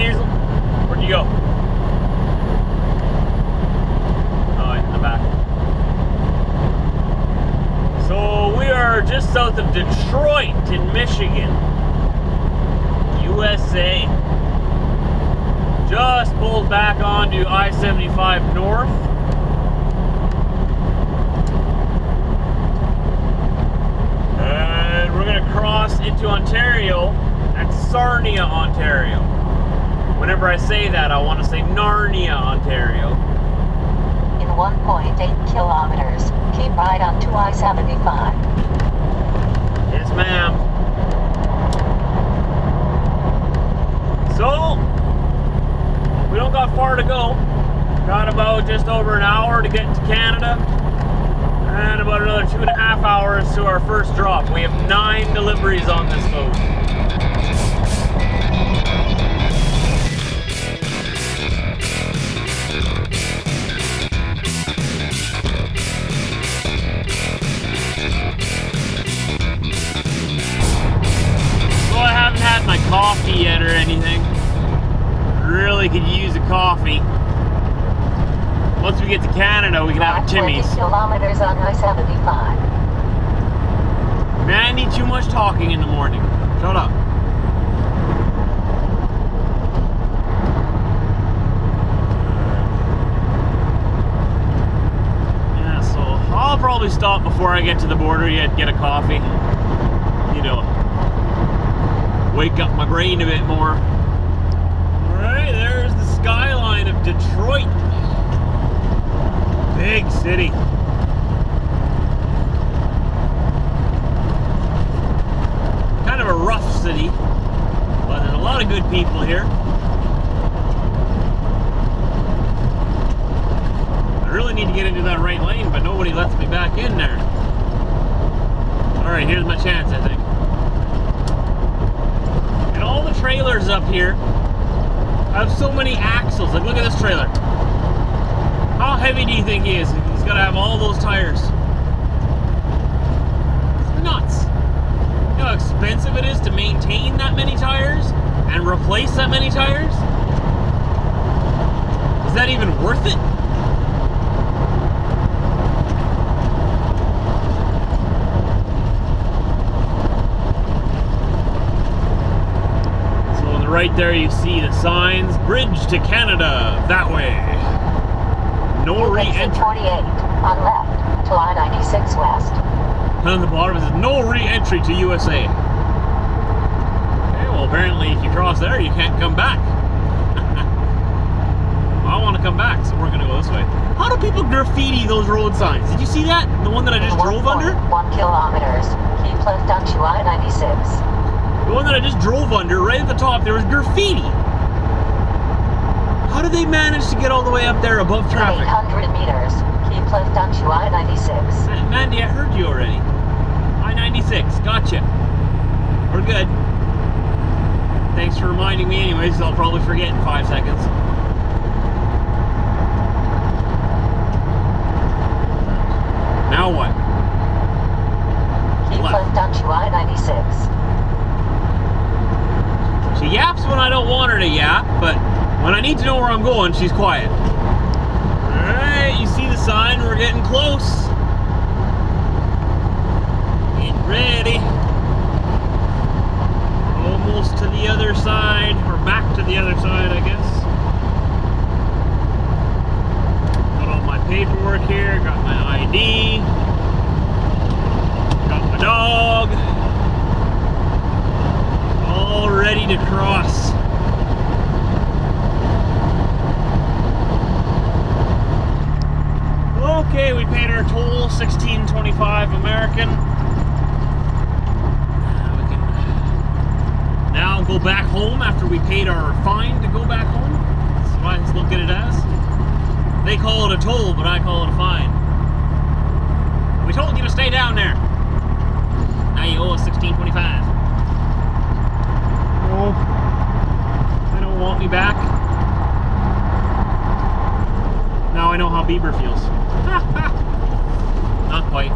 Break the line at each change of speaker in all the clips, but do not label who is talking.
Diesel? Where'd you go? Oh, in the back. So we are just south of Detroit in Michigan, USA. Just pulled back onto I-75 North. And we're going to cross into Ontario at Sarnia, Ontario. Whenever I say that, I want to say Narnia, Ontario.
In 1.8 kilometers, keep right onto I-75.
Yes, ma'am. So, we don't got far to go. Got about just over an hour to get to Canada. And about another 2.5 hours to our first drop. We have 9 deliveries on this boat. So I haven't had my coffee yet or anything. Really could use a coffee. Once we get to Canada, we can have a Timmy's.
20 kilometers on I-75.
Man, I need too much talking in the morning. Shut up. Yeah, so I'll probably stop before I get to the border yet, get a coffee. You know, wake up my brain a bit more. Alright, there's the skyline of Detroit. Big city. Kind of a rough city, but there's a lot of good people here. I really need to get into that right lane, but nobody lets me back in there. Alright, here's my chance, I think. And all the trailers up here have so many axles. Like, look at this trailer. How heavy do you think he is? He's got to have all those tires. It's nuts. You know how expensive it is to maintain that many tires and replace that many tires? Is that even worth it? So on the right there you see the signs, Bridge to Canada, that way. No re-entry.
48 on left to I-96 west.
And on the bottom it says no re-entry to USA. Okay, well apparently if you cross there you can't come back. Well, I want to come back, so we're going to go this way. How do people graffiti those road signs? Did you see that? The one that I just drove under?
1 kilometers, keep left onto I-96.
The one that I just drove under, right at the top, there was graffiti. How did they manage to get all the way up there above traffic?
800 meters. Keep left onto I-96.
Mandy, I heard you already. I-96, gotcha. We're good. Thanks for reminding me anyways, I'll probably forget in 5 seconds. Now what?
Keep left onto I-96.
She yaps when I don't want her to yap, but when I need to know where I'm going, she's quiet. Alright, you see the sign, we're getting close. Get ready. Almost to the other side, or back to the other side, I guess. Got all my paperwork here, got my ID. Got my dog. All ready to cross. Okay, we paid our toll, $16.25 American. We can now go back home after we paid our fine to go back home. That's what I look at it as. They call it a toll, but I call it a fine. We told you to stay down there. Now you owe us $16.25. No, they don't want me back. Now I know how Bieber feels. Not quite.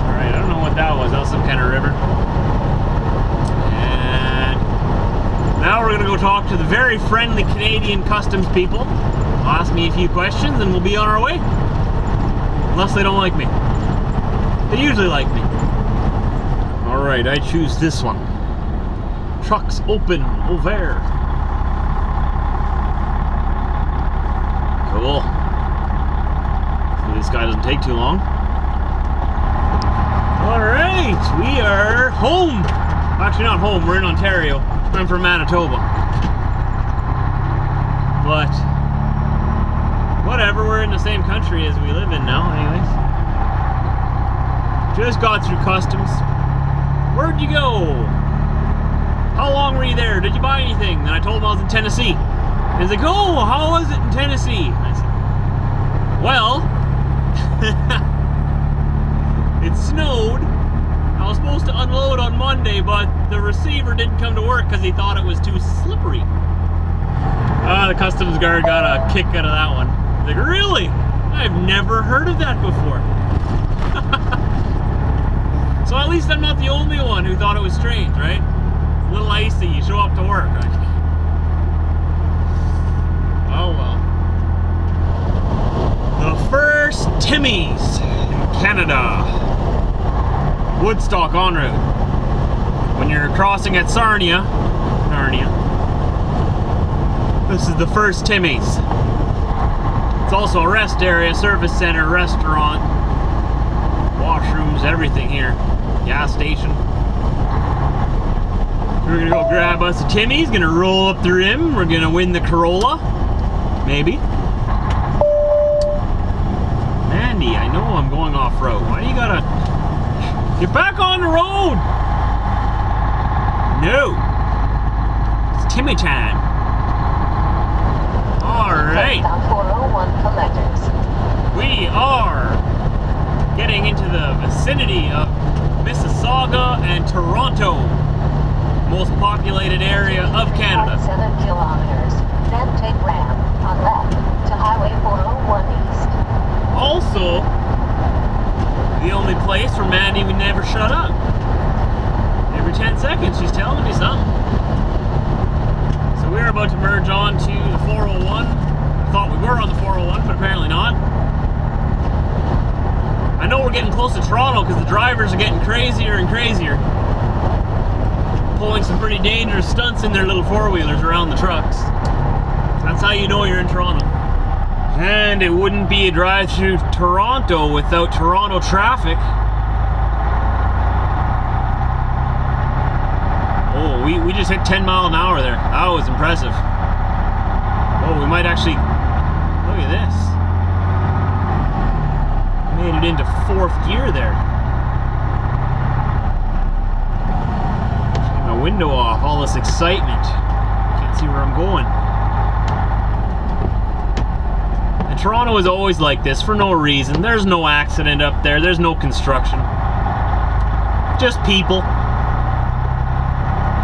Alright, I don't know what that was. That was some kind of river. to the very friendly Canadian customs people. They'll ask me a few questions and we'll be on our way. Unless they don't like me. They usually like me. Alright, I choose this one. Trucks open over. Cool. Hopefully this guy doesn't take too long. Alright, we are home. Actually not home, we're in Ontario. I'm from Manitoba. But whatever, we're in the same country as we live in now anyways. Just got through customs. Where'd you go? How long were you there? Did you buy anything? Then I told him I was in Tennessee. And he's like, oh, how was it in Tennessee? And I said, well, it snowed. I was supposed to unload on Monday, but the receiver didn't come to work because he thought it was too slippery. The customs guard got a kick out of that one. He's like, really? I've never heard of that before. So at least I'm not the only one who thought it was strange, right? It's a little icy, you show up to work, right? Oh well. The first Timmy's in Canada. Woodstock en route. When you're crossing at Sarnia, this is the first Timmy's. It's also a rest area, service center, restaurant, washrooms, everything here. Gas station. We're gonna go grab us a Timmy's, gonna roll up the rim, we're gonna win the Corolla. Maybe. Mandy, I know I'm going off-road. Why do you gotta... Get back on the road! No! It's Timmy time. Alright. We are getting into the vicinity of Mississauga and Toronto. Most populated area of Canada.
7 kilometers. Then take ramp on left to Highway 401 East.
Also, the only place where Mandy would never shut up. Every 10 seconds she's telling me something. So we're about to merge on to the 401. I thought we were on the 401, but apparently not. I know we're getting close to Toronto because the drivers are getting crazier and crazier. Pulling some pretty dangerous stunts in their little four-wheelers around the trucks. That's how you know you're in Toronto. And it wouldn't be a drive through Toronto without Toronto traffic. Oh, we just hit 10 mile an hour there. That was impressive. Oh, we might actually... Look at this. Made it into 4th gear there. Take my window off, all this excitement. Can't see where I'm going. Toronto is always like this for no reason. There's no accident up there. There's no construction. Just people.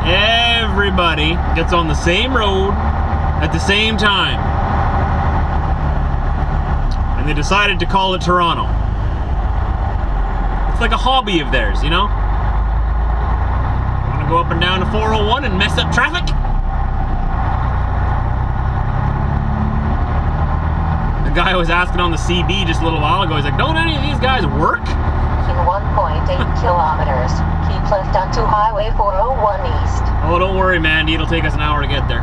Everybody gets on the same road at the same time. And they decided to call it Toronto. It's like a hobby of theirs, you know? Want to go up and down the 401 and mess up traffic? The guy was asking on the CB just a little while ago, he's like, don't any of these guys work?
In 1.8 kilometers, keep left onto Highway 401 East.
Oh, don't worry, Mandy, it'll take us an hour to get there.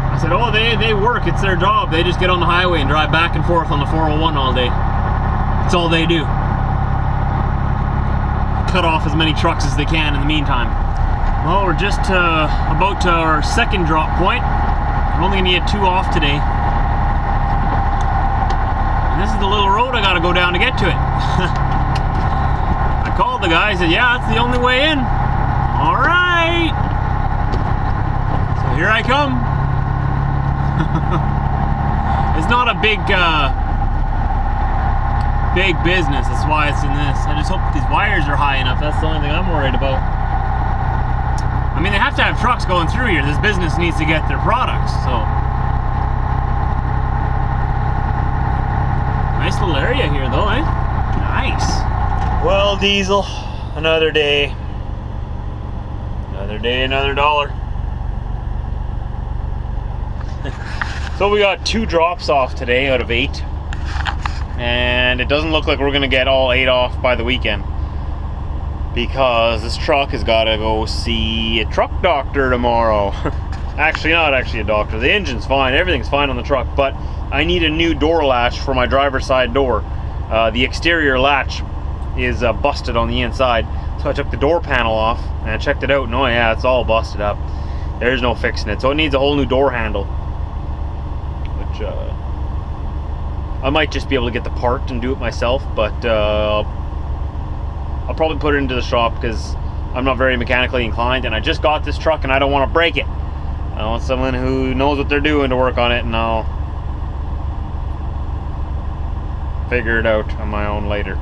I said, oh, they work, it's their job. They just get on the highway and drive back and forth on the 401 all day. That's all they do. Cut off as many trucks as they can in the meantime. Well, we're just about to our second drop point. I'm only gonna get 2 off today. And this is the little road I gotta go down to get to it. I called the guy, he said, yeah, that's the only way in. Alright. So here I come. It's not a big business, that's why it's in this. I just hope these wires are high enough, that's the only thing I'm worried about. I mean, they have to have trucks going through here. This business needs to get their products, so. Nice little area here, though, eh? Nice. Well, diesel, another day. Another day, another dollar. So we got 2 drops off today out of 8. And it doesn't look like we're going to get all 8 off by the weekend. Because this truck has got to go see a truck doctor tomorrow. Actually, not actually a doctor. The engine's fine. Everything's fine on the truck. But I need a new door latch for my driver's side door. The exterior latch is busted on the inside. So I took the door panel off and I checked it out. And oh yeah, it's all busted up. There's no fixing it. So it needs a whole new door handle. Which I might just be able to get the part and do it myself. But I'll probably put it into the shop because I'm not very mechanically inclined. And I just got this truck and I don't want to break it. I want someone who knows what they're doing to work on it, and I'll figure it out on my own later.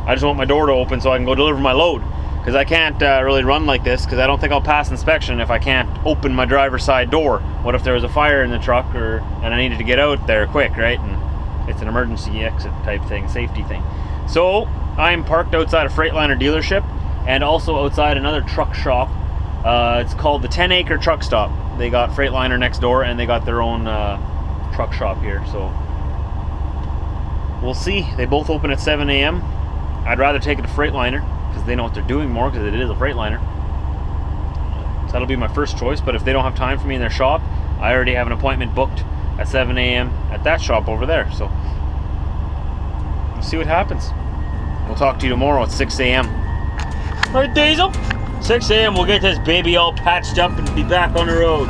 I just want my door to open so I can go deliver my load, because I can't really run like this because I don't think I'll pass inspection if I can't open my driver's side door. What if there was a fire in the truck and I needed to get out there quick, right? And it's an emergency exit type thing, safety thing. So I'm parked outside a Freightliner dealership and also outside another truck shop. It's called the 10-acre truck stop. They got Freightliner next door and they got their own truck shop here. So we'll see. They both open at 7 a.m. I'd rather take it to Freightliner because they know what they're doing more, because it is a Freightliner. So that'll be my first choice. But if they don't have time for me in their shop, I already have an appointment booked at 7 a.m. at that shop over there. So we'll see what happens. We'll talk to you tomorrow at 6 a.m. All right, Diesel. 6 a.m. we'll get this baby all patched up and be back on the road.